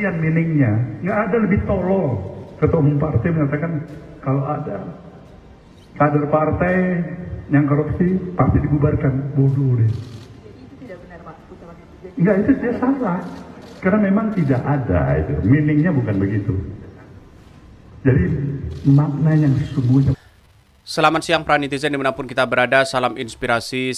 demikian meaningnya. Nggak ada lebih tolol. Ketua umum partai mengatakan kalau ada kader partai yang korupsi, partai dibubarkan. Bodoh deh. Itu tidak benar, Pak. Enggak, itu dia salah. Karena memang tidak ada itu. Meaningnya bukan begitu. Jadi makna yang sesungguhnya. Selamat siang para netizen dimanapun kita berada, salam inspirasi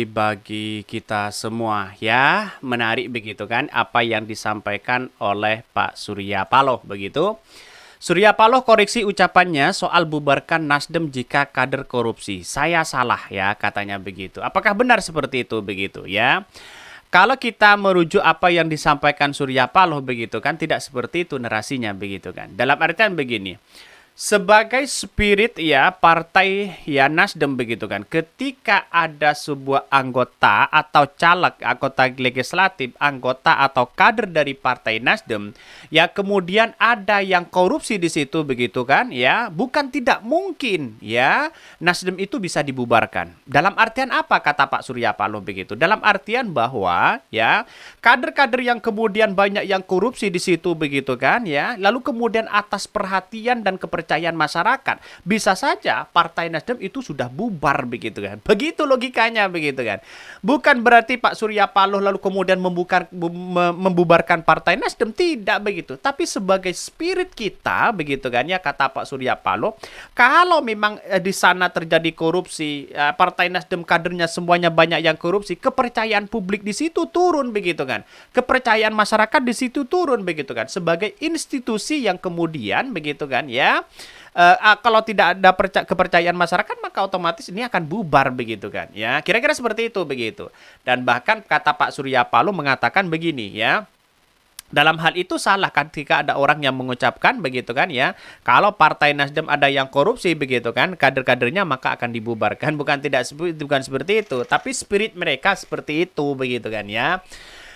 bagi kita semua ya. Menarik begitu kan apa yang disampaikan oleh Pak Surya Paloh begitu. Surya Paloh koreksi ucapannya soal bubarkan Nasdem jika kader korupsi. Saya salah ya katanya begitu. Apakah benar seperti itu begitu ya? Kalau kita merujuk apa yang disampaikan Surya Paloh begitu kan tidak seperti itu narasinya begitu kan. Dalam artian begini. Sebagai spirit ya partai ya Nasdem begitu kan. Ketika ada sebuah anggota atau caleg, anggota legislatif, anggota atau kader dari partai Nasdem ya kemudian ada yang korupsi di situ begitu kan ya, bukan tidak mungkin ya Nasdem itu bisa dibubarkan. Dalam artian apa kata Pak Surya Paloh begitu? Dalam artian bahwa ya kader-kader yang kemudian banyak yang korupsi di situ begitu kan ya, lalu kemudian atas perhatian dan kepercayaan masyarakat, bisa saja Partai Nasdem itu sudah bubar begitu kan. Begitu logikanya begitu kan. Bukan berarti Pak Surya Paloh lalu kemudian membubarkan Partai Nasdem, tidak begitu. Tapi sebagai spirit kita begitu kan ya kata Pak Surya Paloh, kalau memang di sana terjadi korupsi, Partai Nasdem kadernya semuanya banyak yang korupsi, kepercayaan publik di situ turun begitu kan. Kepercayaan masyarakat di situ turun begitu kan. Sebagai institusi yang kemudian begitu kan ya, kalau tidak ada kepercayaan masyarakat maka otomatis ini akan bubar begitu kan ya, kira-kira seperti itu begitu. Dan bahkan kata Pak Surya Paloh mengatakan begini ya, dalam hal itu salah kan ketika ada orang yang mengucapkan begitu kan ya, kalau Partai Nasdem ada yang korupsi begitu kan, kader-kadernya maka akan dibubarkan. Bukan seperti itu, tapi spirit mereka seperti itu begitu kan ya.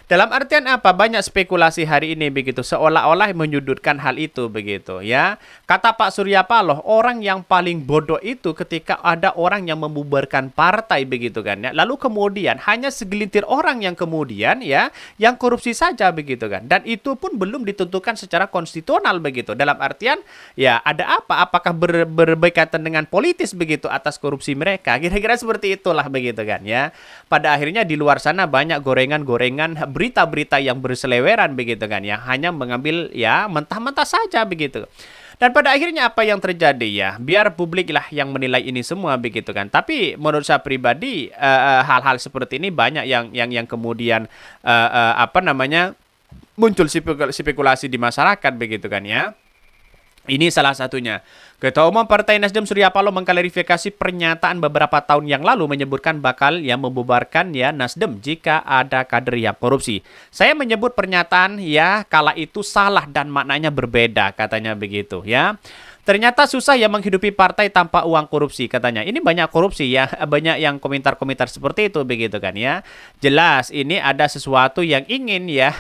Dalam artian apa? Banyak spekulasi hari ini begitu, seolah-olah menyudutkan hal itu begitu ya. Kata Pak Surya Paloh, orang yang paling bodoh itu ketika ada orang yang membubarkan partai begitu kan ya. Lalu kemudian hanya segelintir orang yang kemudian ya yang korupsi saja begitu kan. Dan itu pun belum ditentukan secara konstitusional begitu. Dalam artian ya ada apa? Apakah berkaitan dengan politis begitu atas korupsi mereka? Kira-kira seperti itulah begitu kan ya. Pada akhirnya di luar sana banyak gorengan-gorengan berita-berita yang berseleweran begitu kan ya, hanya mengambil ya mentah-mentah saja begitu. Dan pada akhirnya apa yang terjadi ya, biar publik lah yang menilai ini semua begitu kan. Tapi menurut saya pribadi hal-hal seperti ini banyak yang kemudian muncul spekulasi di masyarakat begitu kan ya. Ini salah satunya. Ketua Umum Partai Nasdem Surya Paloh mengklarifikasi pernyataan beberapa tahun yang lalu menyebutkan bakal yang membubarkan ya Nasdem jika ada kader yang korupsi. Saya menyebut pernyataan ya kala itu salah dan maknanya berbeda katanya begitu ya. Ternyata susah ya menghidupi partai tanpa uang korupsi katanya. Ini banyak korupsi ya, banyak yang komentar-komentar seperti itu begitu kan ya. Jelas ini ada sesuatu yang ingin ya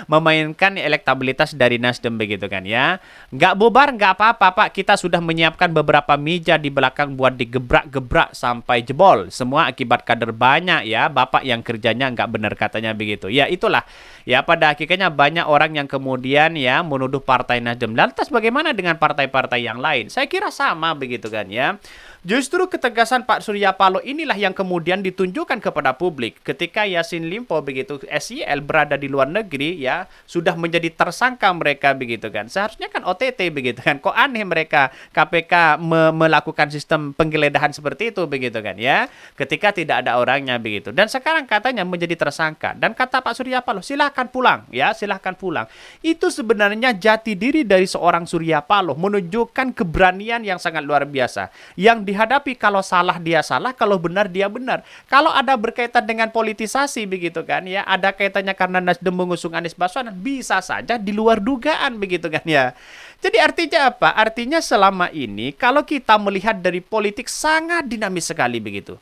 memainkan elektabilitas dari Nasdem begitu kan ya. Nggak bubar nggak apa-apa Pak, kita sudah menyiapkan beberapa meja di belakang buat digebrak-gebrak sampai jebol. Semua akibat kader banyak ya, Bapak yang kerjanya nggak benar katanya begitu. Ya itulah ya, pada hakikatnya banyak orang yang kemudian ya menuduh Partai Nasdem. Lantas bagaimana dengan partai-partai yang lain? Saya kira sama begitu kan ya. Justru ketegasan Pak Surya Paloh inilah yang kemudian ditunjukkan kepada publik ketika Yassin Limpo begitu SYL berada di luar negeri ya, sudah menjadi tersangka mereka begitu kan. Seharusnya kan OTT begitu kan. Kok aneh mereka KPK melakukan sistem penggeledahan seperti itu begitu kan ya, ketika tidak ada orangnya begitu. Dan sekarang katanya menjadi tersangka. Dan kata Pak Surya Paloh, silahkan pulang ya, silahkan pulang. Itu sebenarnya jati diri dari seorang Surya Paloh, menunjukkan keberanian yang sangat luar biasa. Yang dihadapi kalau salah dia salah, kalau benar dia benar. Kalau ada berkaitan dengan politisasi begitu kan ya, ada kaitannya karena Nasdem mengusung Anies Baswedan, bisa saja di luar dugaan begitu kan ya. Jadi artinya apa? Artinya selama ini kalau kita melihat dari politik sangat dinamis sekali begitu.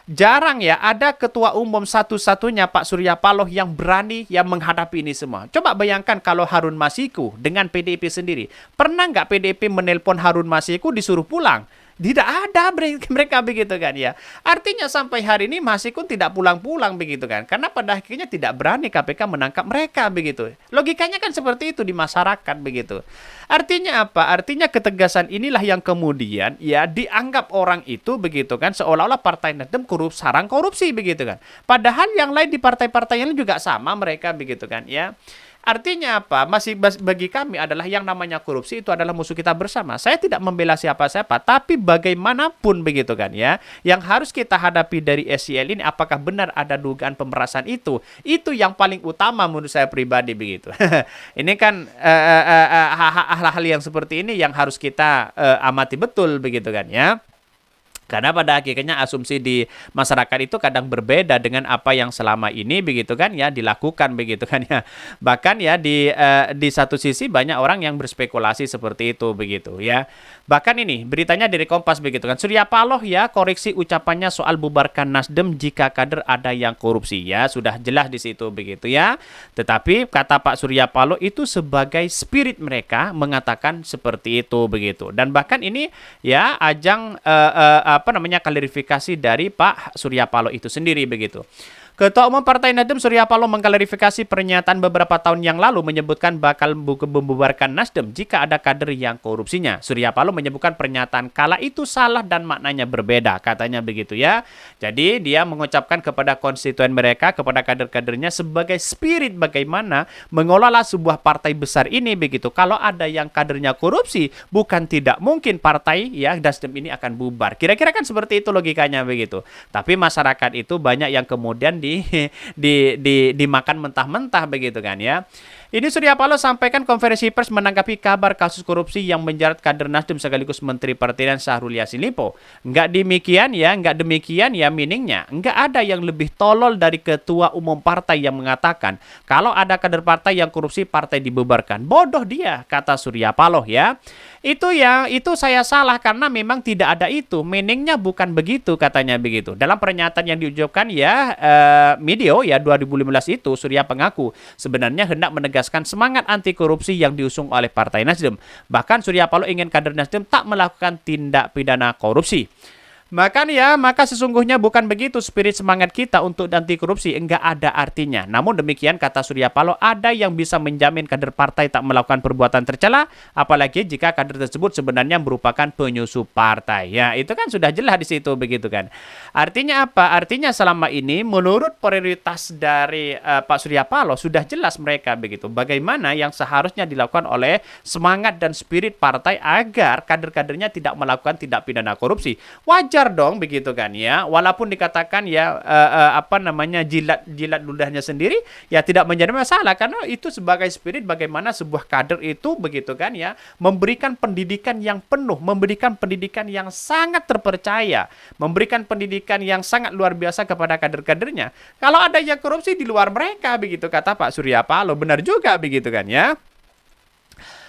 Jarang ya ada ketua umum satu-satunya Pak Surya Paloh yang berani yang menghadapi ini semua. Coba bayangkan kalau Harun Masiku dengan PDIP sendiri. Pernah nggak PDIP menelpon Harun Masiku disuruh pulang? Tidak ada mereka begitu kan ya. Artinya sampai hari ini masih pun tidak pulang-pulang begitu kan. Karena pada akhirnya tidak berani KPK menangkap mereka begitu. Logikanya kan seperti itu di masyarakat begitu. Artinya apa? Artinya ketegasan inilah yang kemudian ya dianggap orang itu begitu kan seolah-olah Partai Nasdem sarang korupsi begitu kan. Padahal yang lain di partai-partai yang lain juga sama mereka begitu kan ya. Artinya apa? Masih bagi kami adalah yang namanya korupsi itu adalah musuh kita bersama. Saya tidak membela siapa-siapa, tapi bagaimanapun begitu kan ya, yang harus kita hadapi dari SCL ini apakah benar ada dugaan pemerasan itu? Itu yang paling utama menurut saya pribadi begitu. Ini kan hal-hal yang seperti ini yang harus kita amati betul begitu kan ya. Karena pada akhirnya asumsi di masyarakat itu kadang berbeda dengan apa yang selama ini begitu kan ya dilakukan begitu kan ya. Bahkan ya di satu sisi banyak orang yang berspekulasi seperti itu begitu ya. Bahkan ini beritanya dari Kompas begitu kan. Surya Paloh ya koreksi ucapannya soal bubarkan Nasdem jika kader ada yang korupsi ya. Sudah jelas di situ begitu ya. Tetapi kata Pak Surya Paloh itu sebagai spirit mereka mengatakan seperti itu begitu. Dan bahkan ini ya ajang klarifikasi dari Pak Surya Paloh itu sendiri begitu. Ketua Umum Partai Nasdem Surya Paloh mengklarifikasi pernyataan beberapa tahun yang lalu menyebutkan bakal membubarkan Nasdem jika ada kader yang korupsinya. Surya Paloh menyebutkan pernyataan kala itu salah dan maknanya berbeda, katanya begitu ya. Jadi dia mengucapkan kepada konstituen mereka, kepada kader-kadernya sebagai spirit bagaimana mengelola sebuah partai besar ini begitu. Kalau ada yang kadernya korupsi, bukan tidak mungkin partai ya Nasdem ini akan bubar. Kira-kira kan seperti itu logikanya begitu. Tapi masyarakat itu banyak yang kemudian dimakan mentah-mentah begitu kan ya. Ini Surya Paloh sampaikan konferensi pers menanggapi kabar kasus korupsi yang menjerat kader Nasdem sekaligus Menteri Pertanian Syahrul Yassin Limpo. Enggak demikian ya meaningnya. Enggak ada yang lebih tolol dari ketua umum partai yang mengatakan kalau ada kader partai yang korupsi partai dibubarkan. Bodoh dia, kata Surya Paloh ya. Itu saya salah karena memang tidak ada itu. Meaningnya bukan begitu, katanya begitu. Dalam pernyataan yang diucapkan ya Medio ya 2015 itu Surya mengaku sebenarnya hendak menegaskan semangat anti korupsi yang diusung oleh Partai Nasdem. Bahkan Surya Paloh ingin kader Nasdem tak melakukan tindak pidana korupsi. Maka sesungguhnya bukan begitu spirit semangat kita untuk anti korupsi, enggak ada artinya. Namun demikian kata Surya Paloh, ada yang bisa menjamin kader partai tak melakukan perbuatan tercela, apalagi jika kader tersebut sebenarnya merupakan penyusup partai. Ya, itu kan sudah jelas di situ begitu kan. Artinya apa? Artinya selama ini menurut prioritas dari Pak Surya Paloh sudah jelas mereka begitu. Bagaimana yang seharusnya dilakukan oleh semangat dan spirit partai agar kader-kadernya tidak melakukan tindak pidana korupsi. Wajar dong begitu kan ya, walaupun dikatakan ya jilat ludahnya sendiri ya tidak menjadi masalah karena itu sebagai spirit bagaimana sebuah kader itu begitu kan ya memberikan pendidikan yang penuh, memberikan pendidikan yang sangat terpercaya, memberikan pendidikan yang sangat luar biasa kepada kader-kadernya. Kalau ada yang korupsi di luar mereka begitu kata Pak Surya Paloh, benar juga begitu kan ya.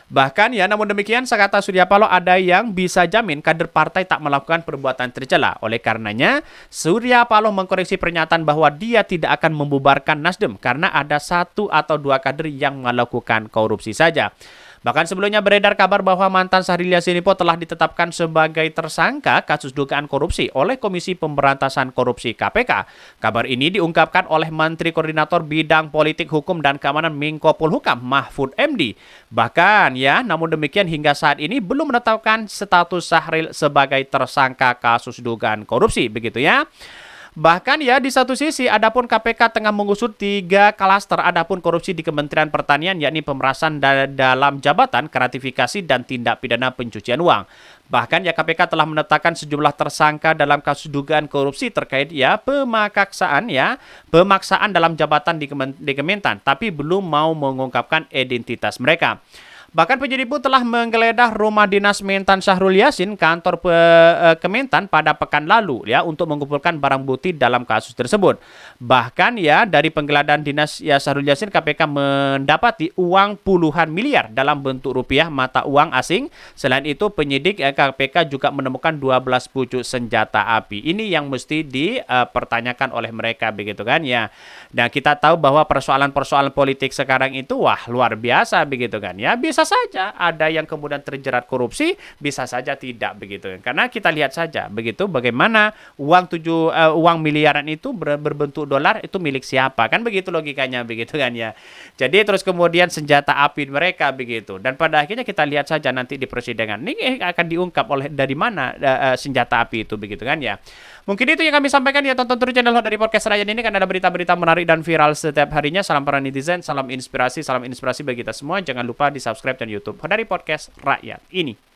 Bahkan ya namun demikian kata Surya Paloh ada yang bisa jamin kader partai tak melakukan perbuatan tercela. Oleh karenanya Surya Paloh mengkoreksi pernyataan bahwa dia tidak akan membubarkan Nasdem karena ada 1 atau 2 kader yang melakukan korupsi saja. Bahkan sebelumnya beredar kabar bahwa mantan Syahrul Yassin Limpo telah ditetapkan sebagai tersangka kasus dugaan korupsi oleh Komisi Pemberantasan Korupsi KPK. Kabar ini diungkapkan oleh Menteri Koordinator Bidang Politik Hukum dan Keamanan Menko Polhukam Mahfud MD. Bahkan ya, namun demikian hingga saat ini belum menetapkan status Syahrul sebagai tersangka kasus dugaan korupsi begitu ya. Bahkan ya di satu sisi adapun KPK tengah mengusut 3 klaster adapun korupsi di Kementerian Pertanian yakni pemerasan dalam jabatan, gratifikasi dan tindak pidana pencucian uang. Bahkan ya KPK telah menetapkan sejumlah tersangka dalam kasus dugaan korupsi terkait ya pemaksaan dalam jabatan di Kementan tapi belum mau mengungkapkan identitas mereka. Bahkan penyidik pun telah menggeledah rumah dinas Mentan Syahrul Yassin, kantor Kementan pada pekan lalu ya untuk mengumpulkan barang bukti dalam kasus tersebut. Bahkan ya dari penggeledahan dinas ya Syahrul Yassin KPK mendapati uang puluhan miliar dalam bentuk rupiah mata uang asing. Selain itu penyidik KPK juga menemukan 12 pucuk senjata api. Ini yang mesti dipertanyakan oleh mereka begitu kan ya. Dan kita tahu bahwa persoalan-persoalan politik sekarang itu wah luar biasa begitu kan ya. Bisa saja ada yang kemudian terjerat korupsi, bisa saja tidak begitu. Karena kita lihat saja begitu bagaimana uang miliaran itu berbentuk dolar itu milik siapa, kan begitu logikanya begitu kan ya. Jadi terus kemudian senjata api mereka begitu, dan pada akhirnya kita lihat saja nanti di persidangan ini akan diungkap oleh dari mana senjata api itu begitu kan ya. Mungkin itu yang kami sampaikan ya, tonton terus channel dari Podcast Rakyat ini kan ada berita-berita menarik dan viral setiap harinya. Salam para netizen, salam inspirasi bagi kita semua. Jangan lupa di subscribe dan YouTube dari Podcast Rakyat ini.